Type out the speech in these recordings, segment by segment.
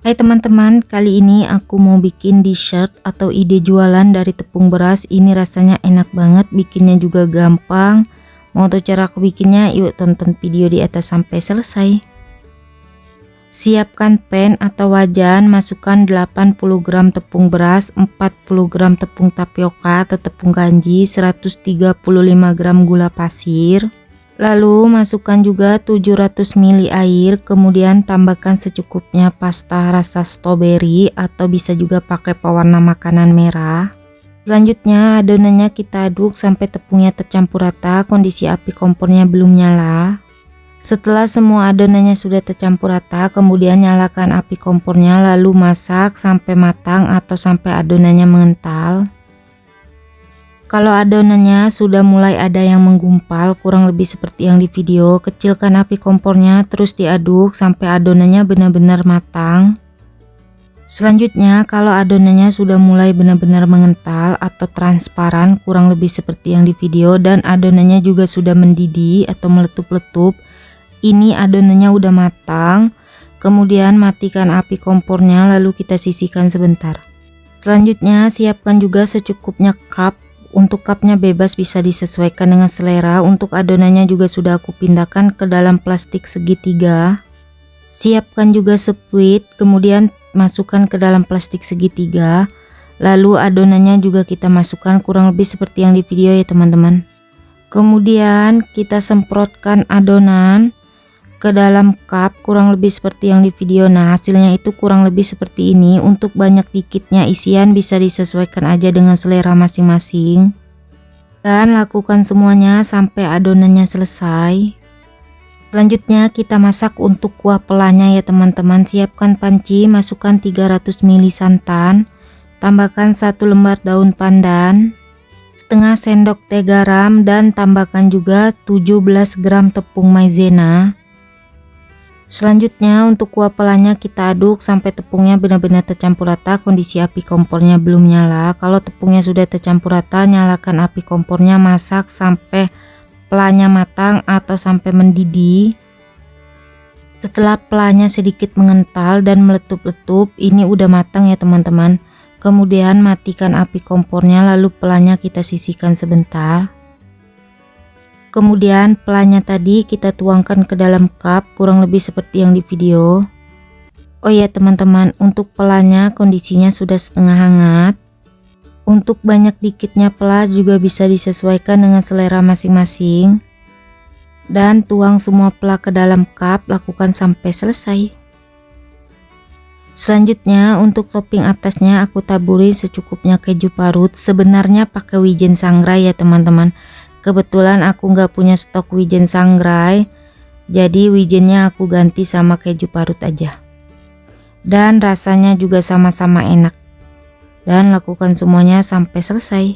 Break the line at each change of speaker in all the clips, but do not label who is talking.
Hai teman-teman, kali ini aku mau bikin dessert atau ide jualan dari tepung beras. Ini rasanya enak banget, bikinnya juga gampang. Mau tahu cara aku bikinnya? Yuk tonton video di atas sampai selesai. Siapkan pan atau wajan, masukkan 80 gram tepung beras, 40 gram tepung tapioka atau tepung kanji, 135 gram gula pasir. Lalu masukkan juga 700 ml air, kemudian tambahkan secukupnya pasta rasa stroberi atau bisa juga pakai pewarna makanan merah. Selanjutnya adonannya kita aduk sampai tepungnya tercampur rata, kondisi api kompornya belum nyala. Setelah semua adonannya sudah tercampur rata, kemudian nyalakan api kompornya lalu masak sampai matang atau sampai adonannya mengental. Kalau adonannya sudah mulai ada yang menggumpal, kurang lebih seperti yang di video, kecilkan api kompornya terus diaduk sampai adonannya benar-benar matang. Selanjutnya kalau adonannya sudah mulai benar-benar mengental atau transparan, kurang lebih seperti yang di video, dan adonannya juga sudah mendidih atau meletup-letup, ini adonannya udah matang. Kemudian matikan api kompornya lalu kita sisihkan sebentar. Selanjutnya siapkan juga secukupnya cup. Untuk cupnya bebas, bisa disesuaikan dengan selera. Untuk adonannya juga sudah aku pindahkan ke dalam plastik segitiga. Siapkan juga spuit, kemudian masukkan ke dalam plastik segitiga. Lalu adonannya juga kita masukkan kurang lebih seperti yang di video ya teman-teman. Kemudian kita semprotkan adonan ke dalam cup kurang lebih seperti yang di video. Nah hasilnya itu kurang lebih seperti ini. Untuk banyak dikitnya isian bisa disesuaikan aja dengan selera masing-masing, dan lakukan semuanya sampai adonannya selesai. Selanjutnya kita masak untuk kuah pelanya ya teman-teman. Siapkan panci, masukkan 300 ml santan, tambahkan 1 lembar daun pandan, setengah sendok teh garam, dan tambahkan juga 17 gram tepung maizena. Selanjutnya untuk kuah pelanya kita aduk sampai tepungnya benar-benar tercampur rata, kondisi api kompornya belum nyala. Kalau tepungnya sudah tercampur rata, nyalakan api kompornya, masak sampai pelanya matang atau sampai mendidih. Setelah pelanya sedikit mengental dan meletup-letup, ini udah matang ya teman-teman. Kemudian matikan api kompornya lalu pelanya kita sisihkan sebentar. Kemudian pelanya tadi kita tuangkan ke dalam cup kurang lebih seperti yang di video. Oh ya teman-teman, untuk pelanya kondisinya sudah setengah hangat. Untuk banyak dikitnya pela juga bisa disesuaikan dengan selera masing-masing. Dan tuang semua pela ke dalam cup, lakukan sampai selesai. Selanjutnya untuk topping atasnya aku taburi secukupnya keju parut. Sebenarnya pakai wijen sangrai ya teman-teman. Kebetulan aku nggak punya stok wijen sangrai, jadi wijennya aku ganti sama keju parut aja. Dan rasanya juga sama-sama enak. Dan lakukan semuanya sampai selesai.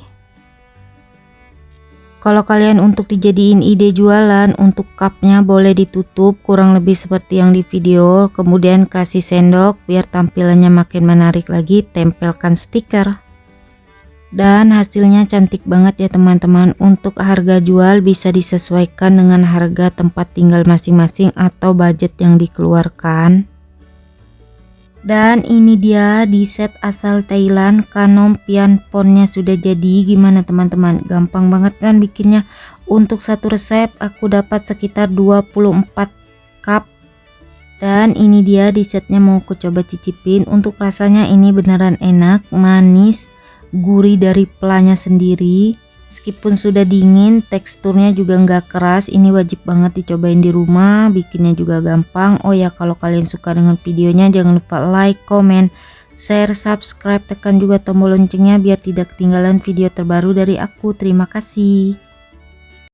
Kalau kalian untuk dijadiin ide jualan, untuk cupnya boleh ditutup kurang lebih seperti yang di video. Kemudian kasih sendok biar tampilannya makin menarik lagi, tempelkan stiker. Dan hasilnya cantik banget ya teman-teman. Untuk harga jual bisa disesuaikan dengan harga tempat tinggal masing-masing atau budget yang dikeluarkan. Dan ini dia di set asal Thailand, Khanom Pien Phon-nya sudah jadi. Gimana teman-teman? Gampang banget kan bikinnya? Untuk satu resep aku dapat sekitar 24 cup. Dan ini dia di setnya, mau aku coba cicipin. Untuk rasanya ini beneran enak, manis, gurih dari pelanya sendiri. Meskipun sudah dingin, teksturnya juga nggak keras. Ini wajib banget dicobain di rumah, bikinnya juga gampang. Oh ya, kalau kalian suka dengan videonya jangan lupa like, comment, share, subscribe, tekan juga tombol loncengnya biar tidak ketinggalan video terbaru dari aku. Terima kasih.